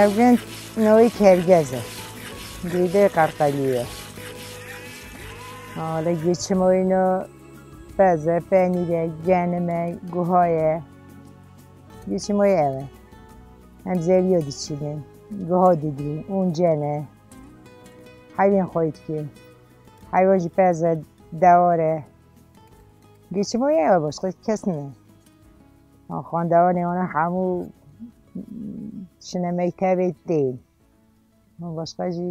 Evgen noy kergeze, güde karkaliye. Hala geçim oyunu, beze, peynire, genime, guhaya. Geçim oyu eve. Hem zeviyod içinin, guha dediğin, uncene. Hayvan koyut ki. Hayvacı beze, davare. Geçim oyu eve başka kesne. Xandavane ona hamu شنه میتابه دیل من başka جی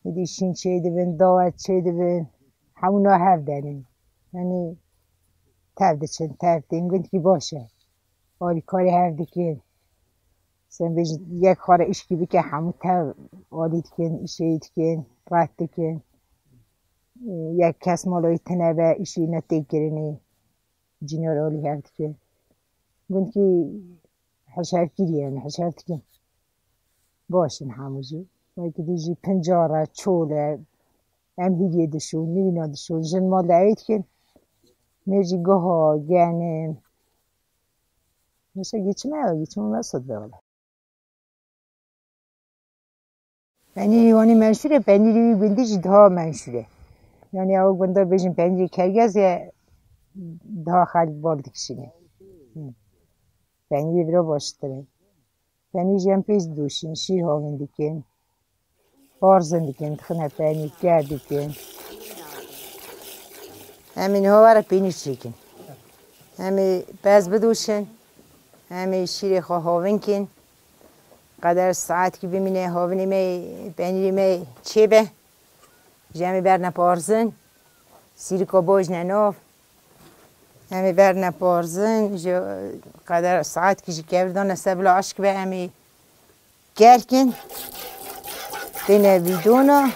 یدی شین چه دبن داوت چه دبن همونا هف دنیم یعنی تفده چن تفدیم گفت که باشه آری کاری هف دکن sen بیشتر یک خاره اشکی بکن همون تف آدید کن اشید کن رد کن یک کس مالای تنبه اشی نتیگرنی جنار آلی هف دکن گفت که حشرت گیریه حشرت کن باشن هموجی وقتی دیجی پنجاره چوله هم هیچی دشون نمینا دشون جن ما لعید کن میجی گوها گنم مثلا geçme nasıl böyle beni yani menşure beni bildiği daha menşure yani o bunda bizim beni kergez ya daha hal boldu kişine beni bir baştırı beni jempiz duşun şir havın diken barzın diken tıkına beni gel diken همین ها را پینی چیکن همی پس بدوشن همی شیر خواه هاون کن قدر ساعت که بمینه هاونی می پنیری می چه به جمعی بر نپارزن سیری که باج نناف همی بر نپارزن قدر ساعت که جی کردن سبلا عشق به همی گل کن دینه ویدونا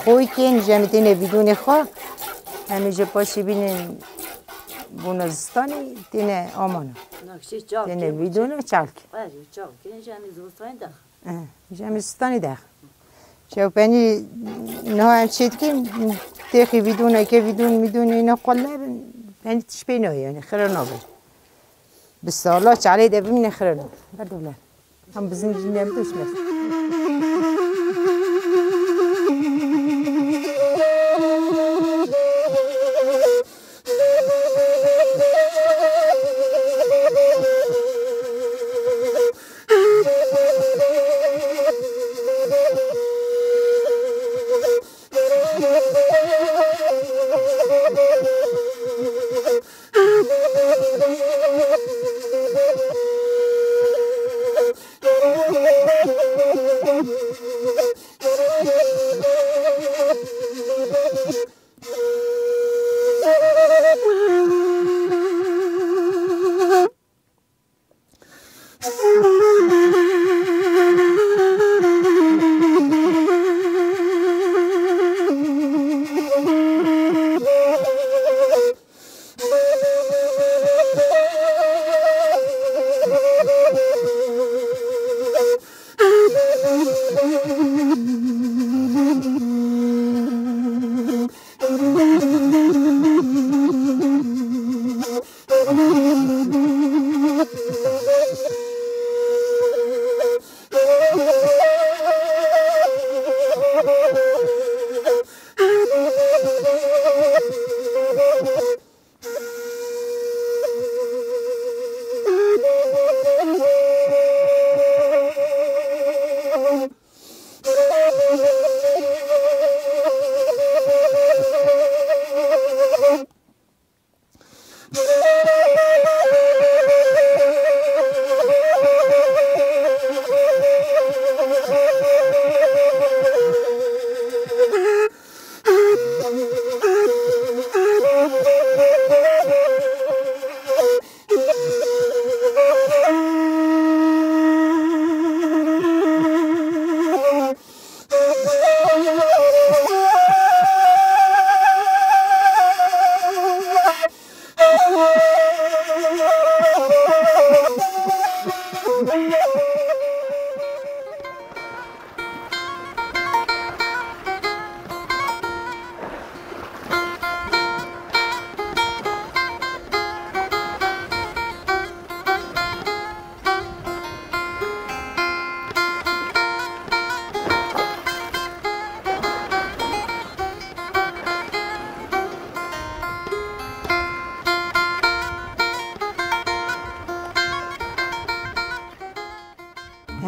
خوی کن جمعتین ویدون خواه همیشه پاشی بینین بونستانی تینه آمانو تینه ویدونو چالک جمعستانی دخ شو پنی نه هم چید که تیخی ویدونه که ویدون میدونه اینا قله پنی تشبینه یعنی خیره نابر بالصالة عليه ده بمن خيرنا بدو لا هم بزين جنام دوش بس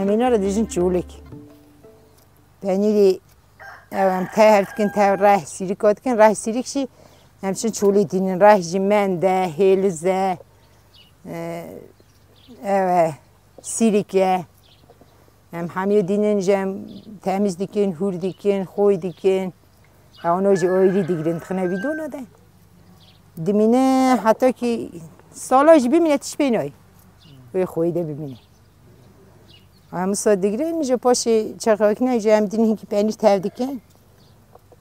همینا رو دیجن چولک پنیری هم تهرد کن تهر راه سیریکات کن راه سیریکشی همچنین چولی دینن راه جمنده هیلزه سیریکه همیو دینن جم تمیز دیکن هور دیکن خوی دیکن اونا جو آیری دیگرند خنه بیدونه ده دمینه حتی که سالاش ببینه تشبینای و خوی ده ببینه هم صدقیره میشه پاشی چرخاکنه جم دینی که پنیر تردیکن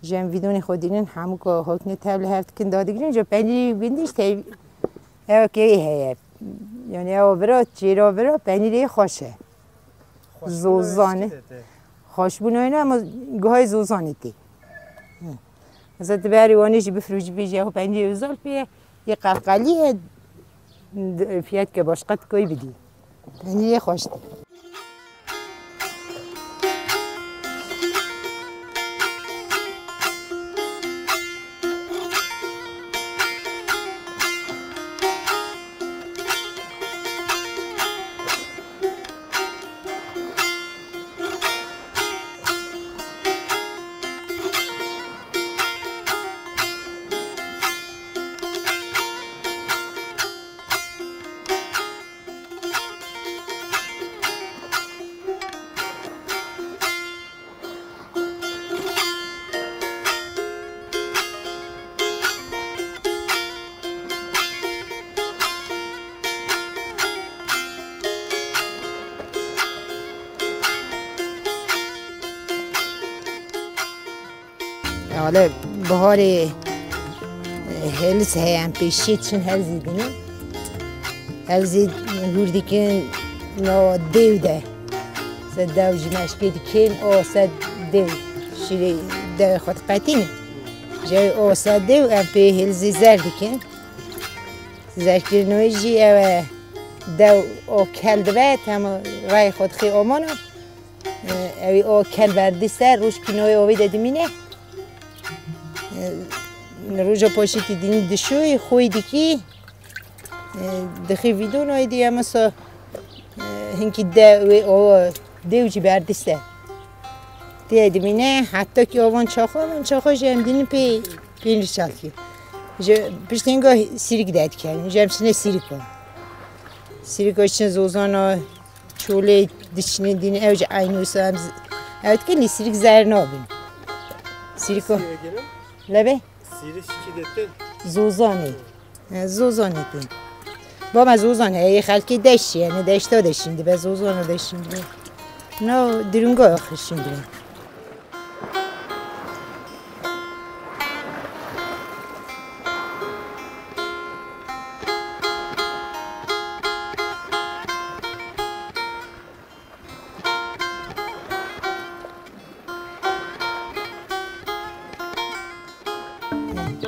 جم ویدونی خودینن همو که حکنه تبل هفت کن دادگیرن جو پنیر بندیش تیب او که هیه یعنی او برا چیرا برا پنیری خوشه زوزانه خوش بونه اینا اما گوهای زوزانی تی مثلا تبری وانیش بفروش بیجه و پنیر وزال پیه یه قلقلیه فیاد که باشقت کوی بدی پنیر خوش تی حالا بهار هلز هم پیشی چون هلزی دینی هلزی هوردی کن نا دیو ده سد دو جمشکی دیکن او سد دیو شیری دو خود قطینی جای او سد دیو هم پی هلزی زر دیکن زر کرنوی جی او دو او کل دوید هم رای خود خی آمانو اوی او کل بردی سر روش کنوی اوی دادمینه روزا پاشیتی دینی دشوی خوی دیکی دخی ویدون های دیگه مثلا هنگی دیو جی بردسته دیگه دمینه حتی که آوان چاخو جم دینی پی ریچال کی پشت اینگاه سیریک داد کردیم جم سینه سیریک هاشون زوزانا چوله دشنه دینی اوج عینوسا هم اوت کنی سیریک زر نابین سیریکو لبه Siri şikidette. زوزانه دین با ما زوزانه یه خلکی دشتی یعنی دشتا دشتیم به زوزانه دشتیم نه درونگاه آخرشیم دیم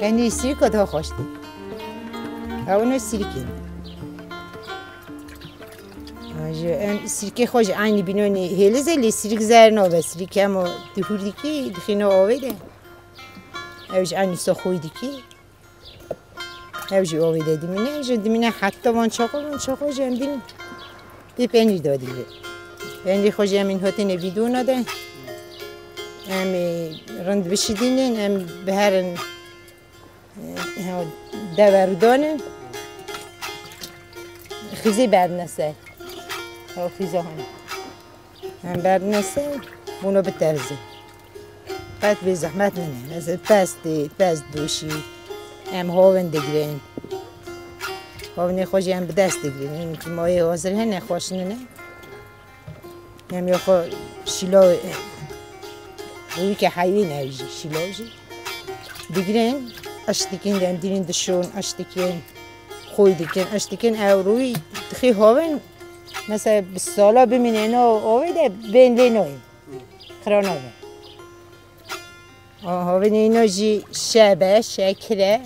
یعنی سیریک ها خوشتی اونو سیریکی سیریکی خوش عینی بینونی هیلزه لی سیریک زر نابه سیریک همو دهوری کی دخینه آویده اوش عینی سخوی دیکی اوش آویده دیمینه حتی وان چاقو جم دیم دی پنیر دادیم پنیر خوش همین هاتین ویدون نده همی رند بشیدینن هم به هرن دوردانه خیزی برنسه او خیزه هم برنسه بونو بترزه بعد به زحمت منه مثل پست دوشی هم هاون دگرین هاونی خوشی هم به دست دگرین این که مایه حاضر هنه خوش نه هم یا خو شیلا روی که حیوین اوجی شیلاوجی دگرین اشتکین دم دیرین دشون اشتکین خوی دیکن اشتکین او روی دخی هاون مثلا بسالا بمینه نو آویده بین لینوی خرانوه هاون اینو جی شبه شکره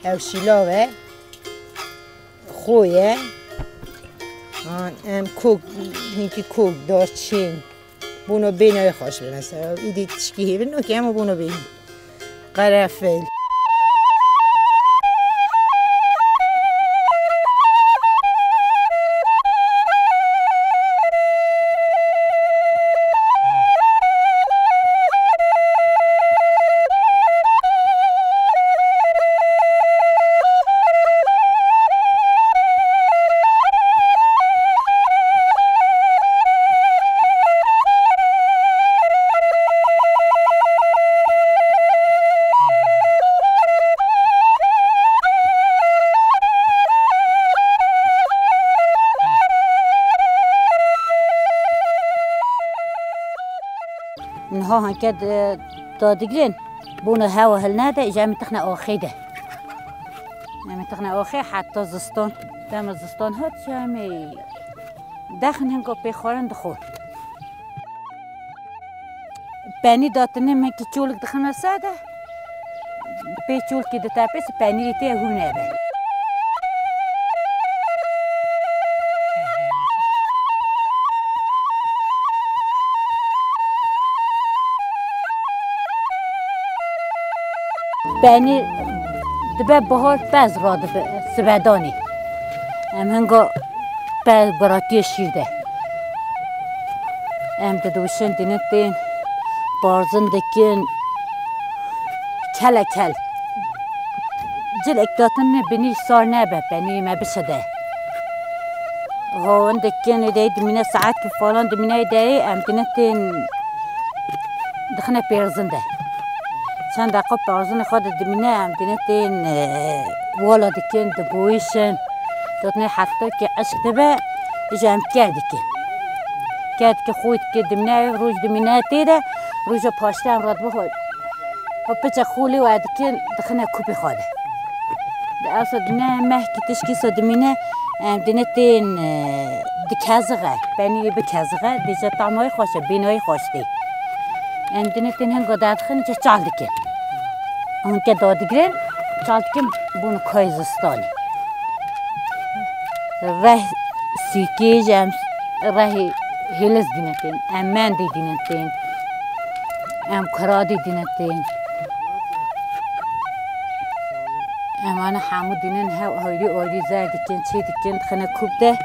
او شیلاوه خویه ام کوک هنگی کوک دارچین بونو بینای خوش به مثلا ایدی تشکی هیون نو که همو بونو بین قرفل نها هنكد تادقلين بونا هوا هالنادا إجا متخنا آخيده متخنا آخي حتى زستان دم زستان هات جامي داخل هنگو بخورن دخول باني داتنه من كي چولك دخلنا ساده بي چول كي دتابس باني ريتي هو نابه بانی دبه بهار باز را دبه سبادانی ام هنگا باز براتی شیرده ام دوشن دینتین بارزن دکن کل جل اکتاتن بنی سار نبه بنی ما بشده هون دکن دید من ساعت فلان دمینه دایی ام دینتین دخنه پیرزنده چند دقیقه بارزن خود دمینه هم دینتین والا دکن دگویشن دادنه حتی که عشق دبه جمع کرد که خود که دمینه روز دمینه تیده روز پاشته هم راد بخود هبت خولي وادكين دخنا كوبي خاله أصدنا مهكي تشكي صدمينا دينتين دكازغة بني بكازغة ديجا طعمي خوشه بينوي خوشتي دينتين هنگو دادخن جا چالدكين هنگا دادگرين چالدكين بون كايزستاني ره سيكيج ره هلز دينتين ماندي دينتين كرادي دينتين أنا حامود دينن هايدي زادي كن شيء كن خنا كوبده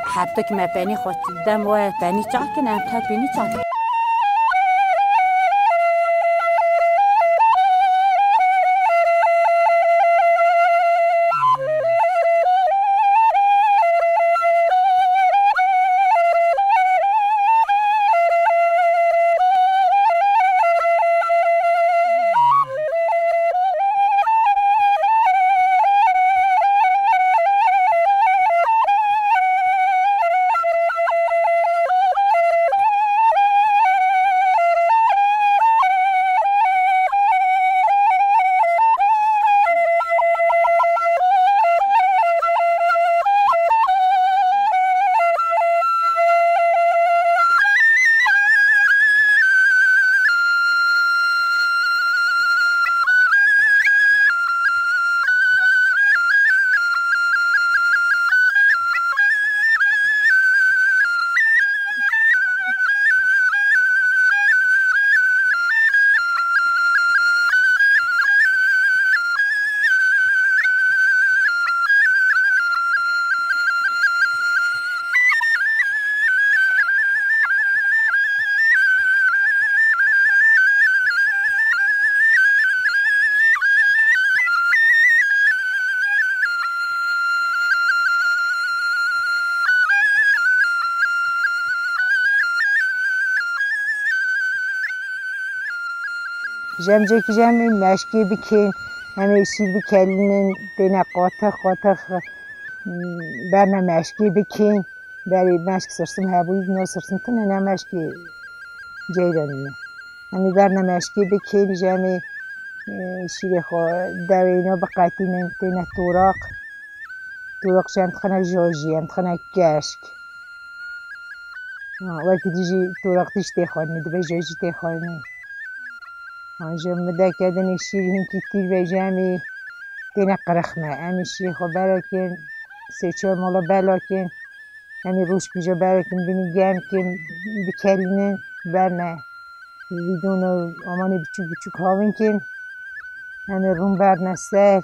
حتى كما بني خوش دم و بني چاكن أم تا بني چاكن جمجه که جمع مشکی بکن همه شیر بکلین دینه قاطق برنه مشکی بکن برای مشک سرسم هبوید نه سرسم تنه نه مشکی جیرانیه همه برنه مشکی بکن جمع شیر دوینا بقاتین دینه توراق جمع تخنه جاجی هم تخنه گشک وقتی دیجی توراق دیش تخوانی دو جاجی تخوانی آنجا مدکه دنی شیر هم که تیر به جمعی دینه قرخمه امی شیر خو براکن سه چهار مالا بلاکن امی روش بیجا براکن بینی گم کن بکلینن برنه ویدون و آمانی بچوک هاوین کن امی روم برنه سر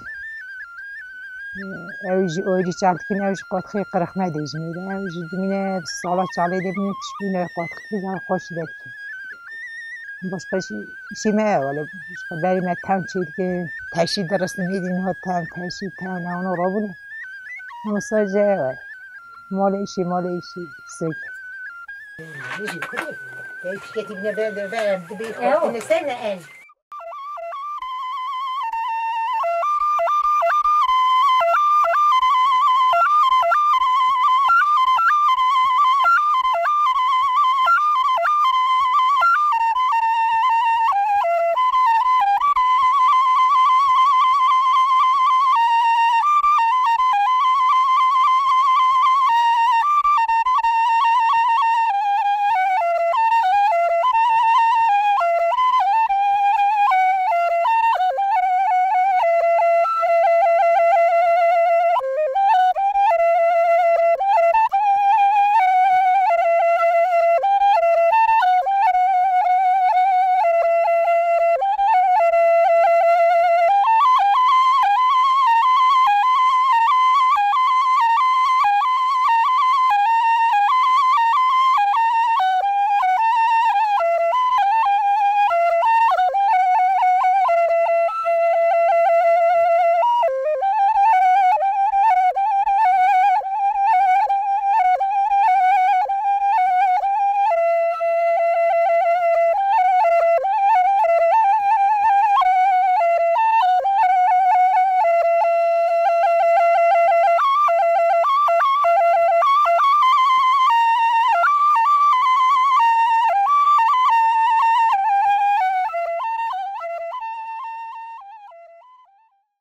اویجی اویجی چالت کن اویجی قاطخی قرخمه دیج میده اویجی دمینه سالا چاله دبینه تشبینه قاطخی بزن خوش دکن başka şey mi var? Başka benim tam çirkin taşı dersi miydin ha tam taşı tam ne onu robune. Ama sadece var. Mal işi sık. Ne şey kuru? Etiketine böyle bir bir ne sen en.